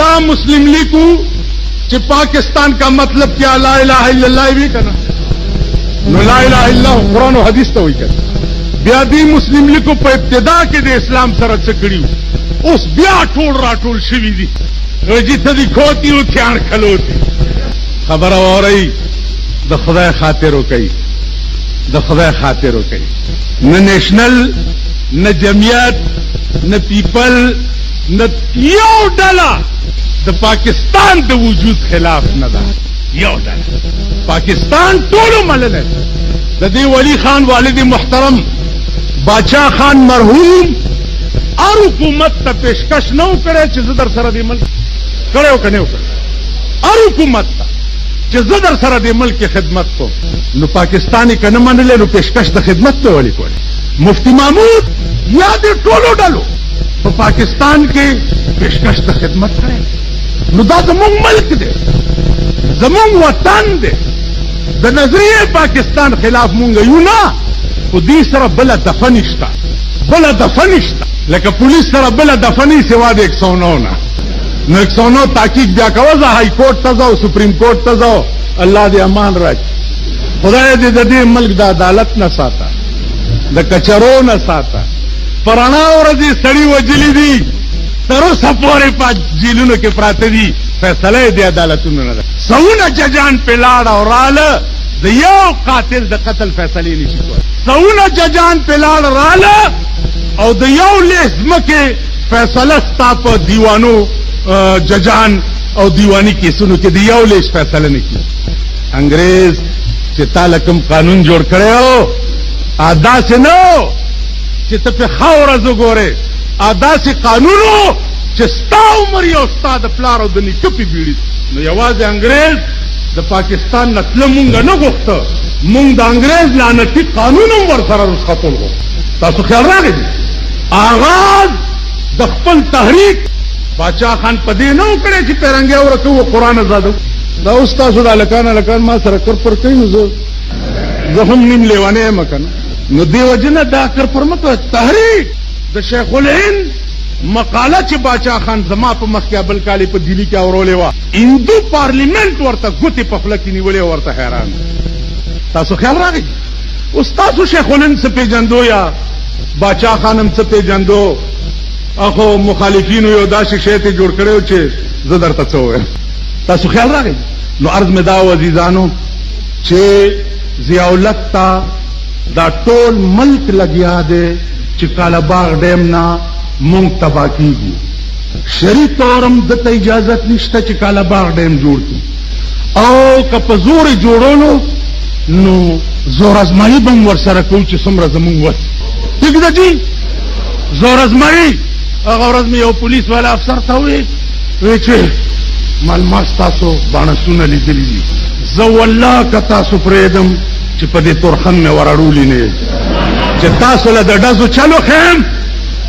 دا مسلم لیگو چې پاکستان کا مطلب کیا لا الہ الا اللہ وی کنا نو لا الہ الا اللہ قرآن و حدیث ته وی کنا بیا دی مسلم لیگو په ابتدا کې د اسلام سره څه کړیو اوس بیا ټول راټول شوي دي رجی ته دی کھوتی او تھیان کھلوتی خبر اورئی د خدای خاطر وکي د خدای خاطر وکي نه نیشنل نه جمعیت نه پیپل نه یو ډله د پاکستان د وجود خلاف نه ده یو ډله پاکستان ټولو منلې د دې ولی خان والد محترم باچا خان مرحوم اور حکومت ته پیشکش نو کړي چې زه در سره د ملک کړو کنه وکړ اور حکومت ته چې زه در سره د ملک خدمت کوم نو پاکستانی کنه منلې نو پیشکش د خدمت ته ولی کوي مفتی محمود یا دې ټولو ډلو په پاکستان کې پیشکش د خدمت کړي نو دا زموږ ملک دی زموږ وطن دی د نظریه پاکستان خلاف مونږ یو نه په دې سره بل دفنشتا بل دفنشتا لکه پولیس سره بل دفنی سوا د 109 نه نو 109 تحقیق بیا کوزه های کورټ ته ځو سپریم کورټ ته ځو الله دې امان راکړي خدای دې د دې ملک د عدالت نه ساته د کچرو نه ساته پرانا ورځي سړی وجلی دي تر اوسه پورې په جیلونو کې پراته دي فیصله دې عدالتونو نه ده سونه ججان په لاړ او رااله د یو قاتل د قتل فیصله نشي کوي سونه ججان په لاړ رااله او د یو لیس مکه فیصله ستا په دیوانو ججان او دیوانی کیسونو کې د یو لیس فیصله نه کی انګريز چې تعالی کوم قانون جوړ کړو ادا سے نو چې ته په خاور زګوره ادا سے قانونو چې ستا عمر یو استاد پلار او د نیکپی بیړي نو یوازې انګريز د پاکستان نسل مونږ نه غوښته مونږ د انګريز لعنتی قانون هم ور سره رسختول غوښته تاسو خیال راغی آغاز د خپل تحریک باچا خان پدې نه وکړي چې پیرنګي ورکو قرآن آزادو دا اوس تاسو د لکان ما سره کر پر کوي نو زه هم نیم لیوانه مکنه نو دیو جن دا کر پر مکه تحریک د شیخ الهند مقاله چې باچا خان زما په مخ کې ابل کالی په دلی کې اورولې وا هندو پارلیمنت ورته ګوتې په خپل کې نیولې ورته حیران تاسو خیال راغی اوس تاسو شیخ الهند څه پیجندو یا باچا خانم څه پیجندو اخو مخالفینو یو داسې شی ته جوړ کړو چې زه درته څه وایم تاسو خیال راغی نو عرض مې دا عزیزانو چې ضیاء الحق تا دا ټول ملک لګیا دی چې کالاباغ ډیم نه مونږ تبا کیږي شری تورم دته اجازت نشته چې کالاباغ ډیم جوړ کړي او که په زور جوړولو نو زور ازمایي بم ور سره کوي چې څومره زمونږ وس ٹھیک ده جی زور ازمایي هغه ورځ مې یو پولیس والا افسر ته وی چې معلومات تاسو باندې لیدلې دي زه والله که تاسو پرېدم چې په دې تورخم مې ورړولې نه چې تاسو له د ډزو چلو خیم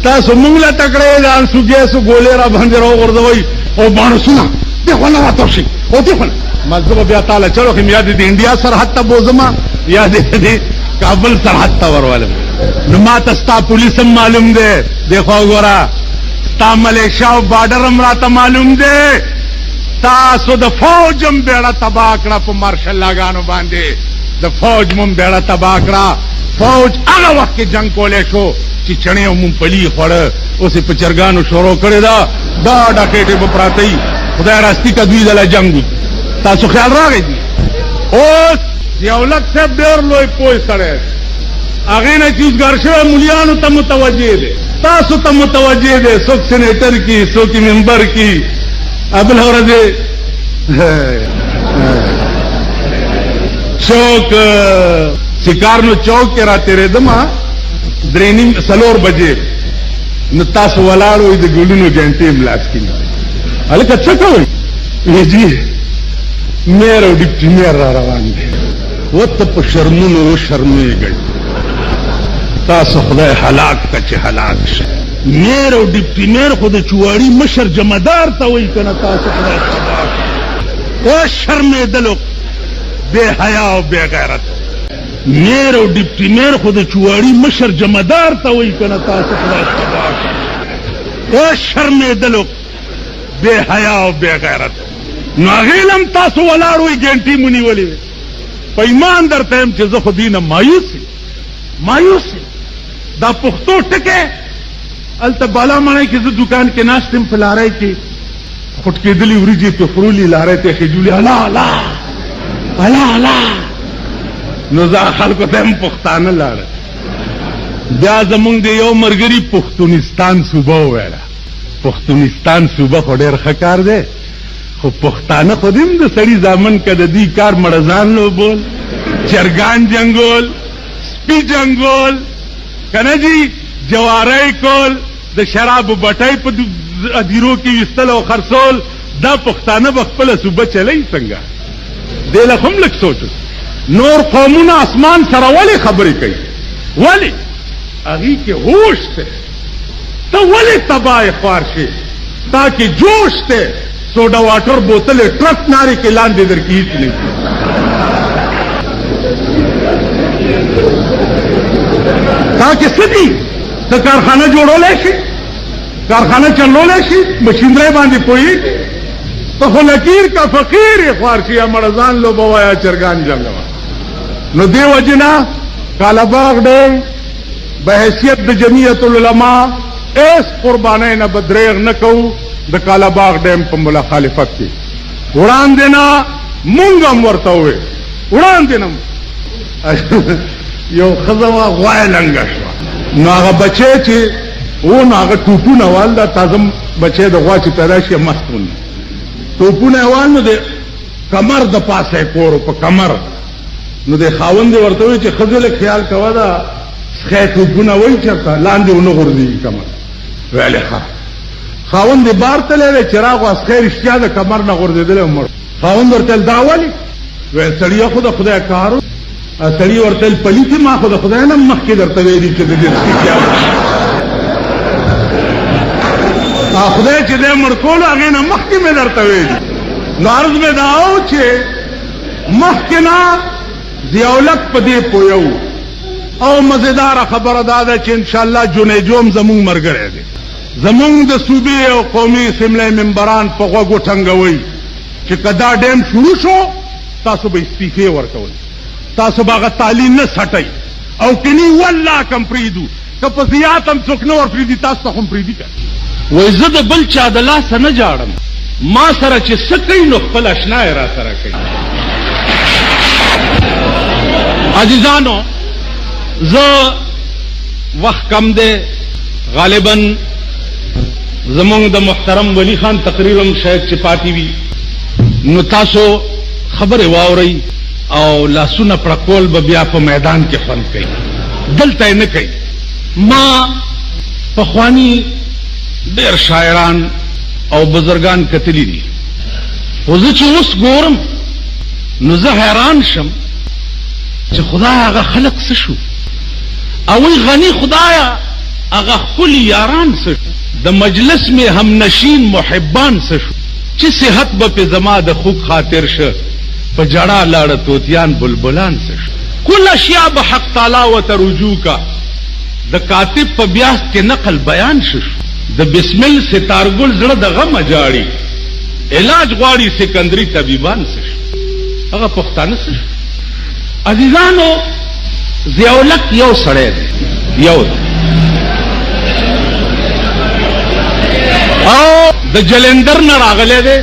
تاسو مونږ له تکړه ځان سوګې سو ګولې را باندې راو ورځوي او باندې دې خونه راته شي او دې خونه مزه بیا تعالی چلو خیم یاد دې انډیا سرحد ته بوزما یاد دې کابل سرحد ته ورواله نو ما تستا پولیس هم معلوم ده دیکھو ګورا تا ملیشیا او بارډر هم راته معلوم ده تاسو د فوج هم بیړه تبا کړه په مارشل لاګانو باندې د فوج مون بیړه تبا کړه فوج هغه وخت کې جنگ کولې شو چې چڼې او مونږ خوړه اوس په چرګانو شروع کړی دا ډاکېټې په پراتی خدای راستي کا دوی دله جنگ تاسو خیال راغی اوس یو لک صاحب ډېر لوی پوه سړی هغه نه چې اوسګار شوی مولیانو ته متوجه دی تاسو ته متوجه دی څوک سینیټر کی څوک ممبر کی ابل ورځ چوک سکارنو چوک کې را تیرې دما درینیم سلور بجې نو تاسو ولاړو د ګلونو ګنټې ملاس کې هلکه څه کوئ ویجی میر او ډیپټي میر را روان دی وته په شرمونو شرمېږئ تاسو خدای هلاک ته چې هلاک شي میر او ډیپټي میر خو د چواري مشر جمعدار ته وایي کنه تاسو خدای تبا او شرمېدلو بے حیا او بے غیرت میر او ډیپټي میر خو د چواري مشر جمعدار ته وایي کنه تاسو خدای تبا او شرمېدلو بے حیا او بے غیرت نو غیلم تاسو ولاړوي ګنټي مونی ولي په ایمان درته هم چې زه خو دینه مایوس دا پښتو ټکه الته بالا مړی کې زه دکان کې ناشتم په لارای کې خټ کېدلی وریجې په فرولی لارای ته خجولي الا نو زه خلکو ته هم پښتانه لاړه بیا زمونږ د یو مرګري پښتونستان صوبه وویله پښتونستان صوبه خو ډېر ښه کار دی خو پښتانه خو دې هم د سړي زامن که د دې کار مړزان لوبول چرګان جنګول سپي جنګول که نه جي جواری کول د شرابو بټۍ په ادیرو کې ویستل او خرڅول دا پښتانه به خپله صوبه چلی څنګه دې له هم لږ سوچ نور قومونه اسمان سره ولې خبرې کوي ولې هغې کې هوش دی ته ولې تباه خوار شي تا کې جوش دی سوډا واټر بوتل ټرک نارې کې لاندې در کې هیڅ نه تا کې څه دي ته کارخانه جوړولی شي کارخانه چلولی شي مشینرۍ باندې پوهېږي ته خو لکیر کا فقیر یې خوار شي یا مړزان لوبوه یا چرګان جنګوه نو دې وجې نه کالاباغ ډېر بحیثیت د جمعیت العلماء ایس قربانۍ نه به دریغ نه کوو د کالاباغ ډیم په مخالفت کې وړاندې نه مونږ هم ورته ووې وړاندې نه یو ښځه وه غوایه لنګه شوه نو هغه بچی چې و نو هغه ټوپونه وال دا تازه بچی د غوا چې پیدا شي مست ونی ټوپونه یې وال نو د کمر د پاسه یې کور په کمر نو د خاوند یې ورته ووی چې ښځې لږ خیال کوه دا سخی ټوپونه وایي چېرته لاندې ونه غورځېږي کمر ویلې ښه خاوند یې بار تللی دی چراغ واسخی رښتیا د کمر نه غورځېدلی مړ خاوند ورته ویل دا ولې ویل سړیه خو د خدای کار سړي ورته ویل پلیتې ما خو د خدای نه مخکې درته ویلي چې د دې رښتیا خدای چې دی مړ کولو هغې نه مخکې مې درته ویلي نو عرض مې دا و چې مخکې نه ضیاءالحق په دې پوهه او مزیداره خبره دا ده چې انشاءالله جنیجو هم زمونږ ملګری دی زمونږ د صوبې او قومي اسمبلۍ ممبران په غوږو ټنګوئ چې که دا ډیم شروع شو تاسو به استعفې ورکوئ تاسو به هغه تعلیم نه سټئ او کني والله کم پرېږدو که په زیات هم څوک نه ورپرېږدي تاسو ته خو هم پرېږدي که وایي زه د بل چا د لاسه نه جاړم ما سره چې څه کوي نو خپل اشنا یې را سره کوي عزیزانو زه وخت کم دی غالباً زمونږ د محترم ولی خان تقریر هم شاید چې پاتې وي نو تاسو خبرې واورئ او لاسونه پړکول به بیا په میدان کې خوند کوي دلته یې نه کوي ما پخواني ډېر شاعران او بزرګان کتلي دي خو زه چې اوس ګورم نو زه حیران شم چې خدای هغه خلق څه شو او وی غني خدایا هغه خلی یاران څه شو د مجلس میں هم نشین محبان څه شو چې صحت به په زما د خوږ خاطر شه په جړه لاړه توتیان بلبلان څه شو کل اشیاء بحق تعالی و ترجو کا د کاتب په بیاست کې نقل بیان شو د بسمل ستارګل زړه د غم جاړي علاج غواړي سکندري طبيبان څه شو هغه پښتانه څه شو عزیزانو ضیاءالحق یو سړی دی یو او د جلندر نه راغلی دی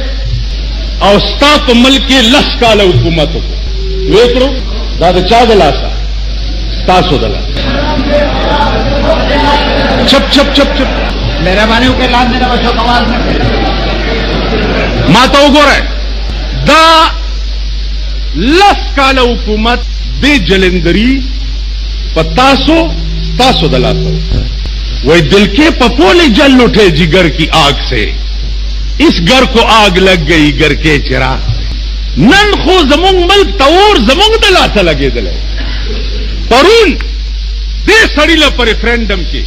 او ستا په ملک کې 10 کاله حکومت وکړو ویې کړو دا د چا د لاسه ستاسو د لاسه چپ چپ چپ چپ مهرباني وکړئ لاندې نه بچو آواز نه کوئ ما ته وګورئ دا 10 کاله حکومت دې جلندري په تاسو د لاسه وہی دل کے پپولے جل اٹھے جگر کی آگ سے اس گھر کو آگ لگ گئی گھر کے چراغ سے نن خو زمونږ ملک تور زمونږ د لاسه لګېدلی پرون دې سړي له په ریفرنډم کې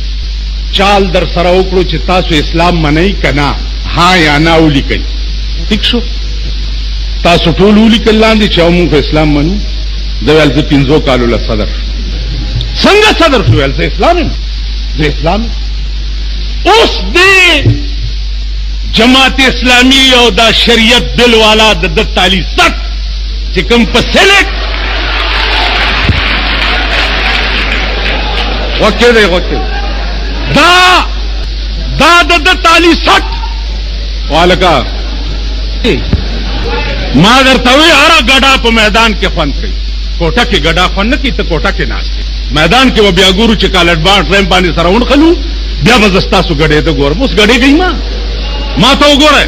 چال در سره وکړو چې تاسو اسلام منئ که نه ها یا نه ولیکئ ټیک شو تاسو ټول ولیکل لاندې چې او مونږ اسلام منو ده ویل زه 5 کالو له صدر څنګه صدر شو ویل زه اسلام یم زه اسلام اوس دې जमात इस्लामी और द शरीयत बिल वाला द ताली सट चिकम पर सेलेक्ट वके दे दा ताली सट वाल का मागर तवे हरा गड़ा पे मैदान के फन कई कोटा के गड़ा फन न की तो कोटा के नाच के मैदान के वो ब्या गुरु चिका लट बांट रेम पानी सराउंड खलू ब्या बजस्ता सु गड़े तो गोर उस गड़े गई मां तो गोर है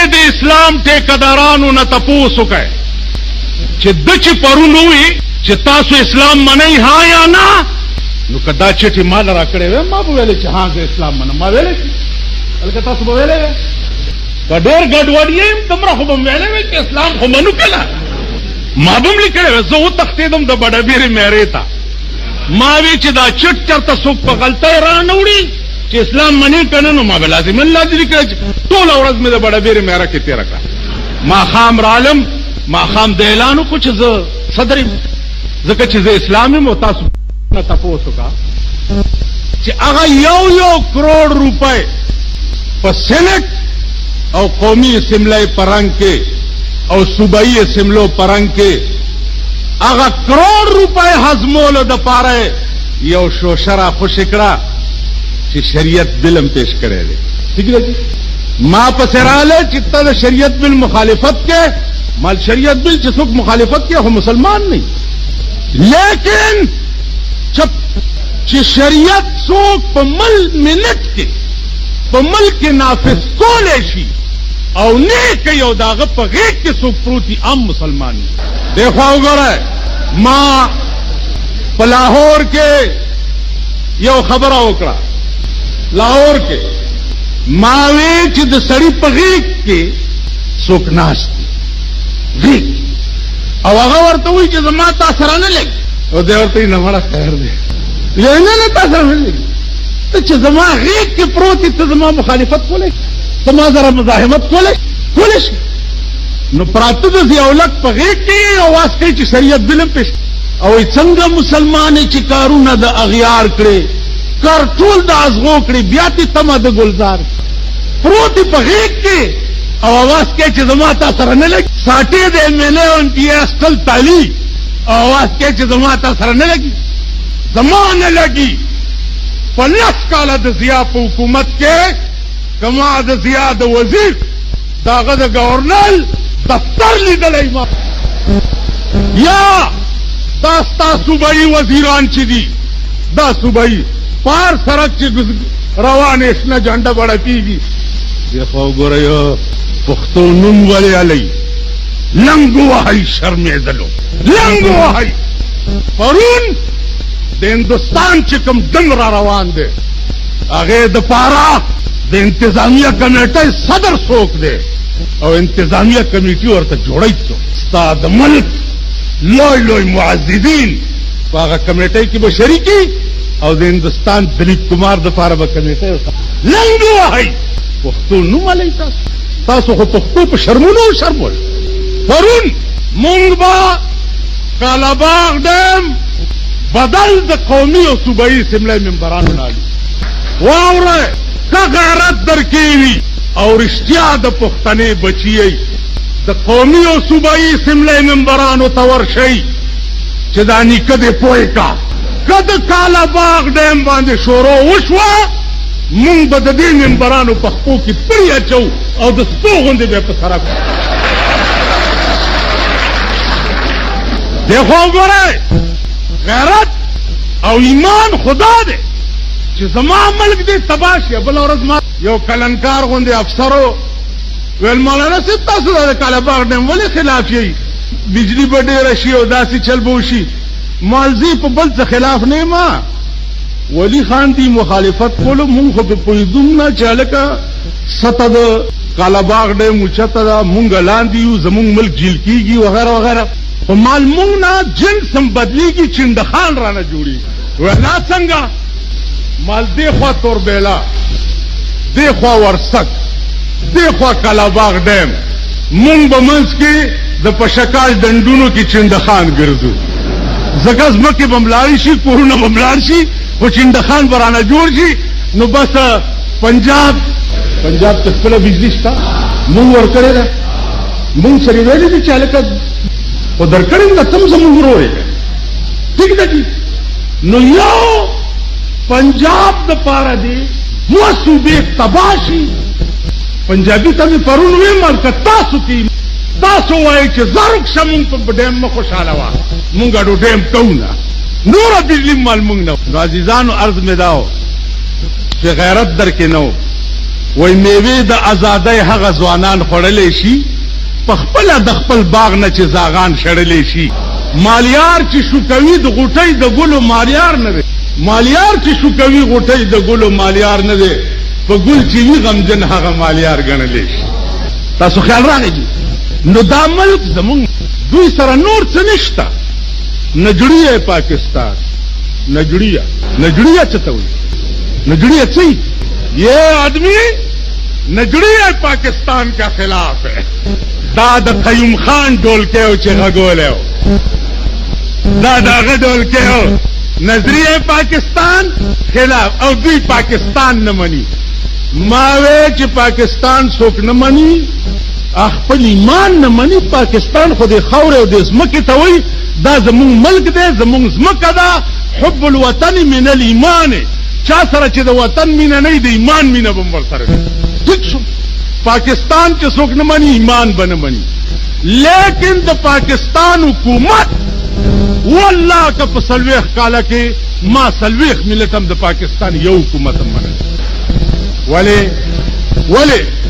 दे इस्लाम ठेकेदारान न तपू सुके चिद्दच परुन हुई चित्तासु इस्लाम मनई हाँ या ना नु कदा चिठी माल राकड़े वे मां वेले हाँ के इस्लाम मन मां वेले अलकता सुबह वेले गडेर गडवड़िए तमरा खुबम वेले वे के इस्लाम खो मनु केला माबम लिखड़े वे जो तख्तीदम द बड़बीर मेरे था मावी चिदा चिट चरता सुख पगलता रानौड़ी कि इस्लाम मनी कने नो मावे लाजिम लाजिम के टोल औरज में द बड़बीर मेरा के तेरा का मा खाम रालम मा खाम देलानु कुछ सदरी जके चीज इस्लामी मोतासु न तपो सुका कि अगर यो करोड़ रुपए पर सेनेट और कौमी सिमले परंग के और सूबाई सिमलो परंग के अगर करोड़ रुपए हजमोल द पारे यो शोशरा खुशिकड़ा कि शरीयत बिलम पेश करे ठीक है जी मां पसराले चित्ता शरीयत बिल मुखालिफत के माल शरीयत बिल जिसुक मुखालिफत के हो मुसलमान नहीं लेकिन जब शरीयत सोक पमल मिनट के नाफिज को लेशी और ने कई दाग पगेक के सुख प्रूति आम मुसलमान देखो अगर मां लाहौर के यो खबर ओकड़ा लाहौर के मावे चिद सड़ी पगेक के सुख नाचती और अगर तो हुई कि माता सराने लगी और देवर तो हमारा खैर दे ये ना तासर लगी तो जमा गेक के प्रोति तो जमा मुखालिफत को ले तमा जरा मजाहिमत को ले नो प्रातुद औलक पगेक के आवाज कई शरीयत बिलम पेश और संग मुसलमान चिकारू न द अगियार करे कर टूल द आजगो करे ब्याती तमा द गुलजार प्रोति पगेक के आवाज के जमाता सरने लगी साटे दे मैंने उनकी अस्तल ताली आवाज के जमाता सरने लगी जमाने लगी पलस काला जिया हुकूमत के कमाद जियाद वजीर दागद गवर्नर दफ्तर लीदल या दास्ता सूबाई वजीरान चिदी दा सूबाई पार सड़क ची रवान इसने झंडा बड़ा पीगी देखो गोरयो पुख्तो नुम वाले अलई लंगो हाई शर्मे दलो लंगो हाई परून दे हिंदुस्तान चिकम डंगरा रवान दे आगे दपारा दे इंतजामिया कमेटी सदर सोख दे और इंतजामिया कमेटी और तो जोड़ तो उस्ताद मुल्क लोई लोई मुआजिदीन वागा कमेटी की वो शरीकी और दे हिंदुस्तान दिलीप कुमार दपारा व कमेटी लंगो हाई पुख्तो नुमा लई तासो हो पुख्तो पर शर्मुनो शर्मुल परून मुंगबा कालाबाग डैम बदल द कौमी और सूबाई सिमले मेंबरान नाली वावर का गैरत दरकेवी और इश्तिया द पुख्तने बचिए द कौमी और सूबाई सिमले मेंबरान तवर शई चिदानी कदे पोए का कद काला बाग डैम बांधे शोरो उशवा मुंग बददी मेंबरान पख्पो की प्रिय चौ और दस्तो होंदे बेपसरा देखो गोरे गैरत और ईमान खुदा दे जमा मल्क दे तबाश बल और यो कलंकार होंदे अफसरो वेल मौलाना से तासुर काला बाग डैम वाले खिलाफ यही बिजली बड़े रशी उदासी चल बोशी मालजी पर बल से खिलाफ नहीं मां वली खान दी मुखालिफत को मुंग पुदुम ना चल का सतद काला बाग डैम उचतदा मुंग लांदी जमुंग मुल्क जिलकीगी वगैरह वगैरह माल मुंग ना जिन बदली की चिंदखान राना जोड़ी वहना संगा माल देखवा तोर बेला देखवा वर्षक देखवा कालाबाग डैम मुंग बमंस की द पशकाश दंडूनों की चिंदखान गिरजू जगजम के बमलारिशी कोरोना बमलारशी वो चिंदखान बराना जोड़ सी नो बस पंजाब پنجاب کې خپل بجلی شته مونږ ورکړې ده مونږ سره ویلې دي چې هلکه خو درکړې ده تم زمونږ ورور یې ٹھیک ده جی نو یو پنجاب د پاره دی مو صوبې تباشي پنجابي ته مې پرون ویل که تاسو وایي چې زرک شمون په ډیم مه خوشحاله وه مونږ اډو ډیم کوو نه نوره بجلی مال مونږ نه نو عزیزانو عرض مې دا و چې غیرت در کې نه و وایي میوې د ازادۍ هغه ځوانان خوړلی شي په خپله د خپل باغ نه چې زاغان شړلی شي مالیار چې شو کوي د غوټۍ د ګلو مالیار نه دی مالیار چې شو کوي غوټۍ د ګلو مالیار نه دی په ګل چې وي غمجن هغه مالیار ګڼلی شي تاسو خیال راغی نو دا ملک زمونږ دوی سره نور څه نشته نجڑیہ پاکستان نجڑیہ چتا ہوئی نجڑیہ چاہیے یہ آدمی نجڑیہ پاکستان کا خلاف ہے داد قیوم خان ڈول کے ہو چے غگولے ہو دادا غڈول کے ہو نظریہ پاکستان خلاف او دوی پاکستان نہ منی ماوے چے پاکستان سوک نہ منی خپل ایمان نه مني پاکستان خو د خاورې او د ځمکې ته وایي دا زمونږ ملک دی زمونږ ځمکه ده حب الوطن من الایمان چا سره چې د وطن مینه نه د ایمان مینه به هم ورسره وي ټیک شو پاکستان چې څوک نه مني ایمان به نه مني لیکن د پاکستان حکومت والله که په 40 کاله کې ما 40 ملت هم د پاکستان یو حکومت هم منل ولې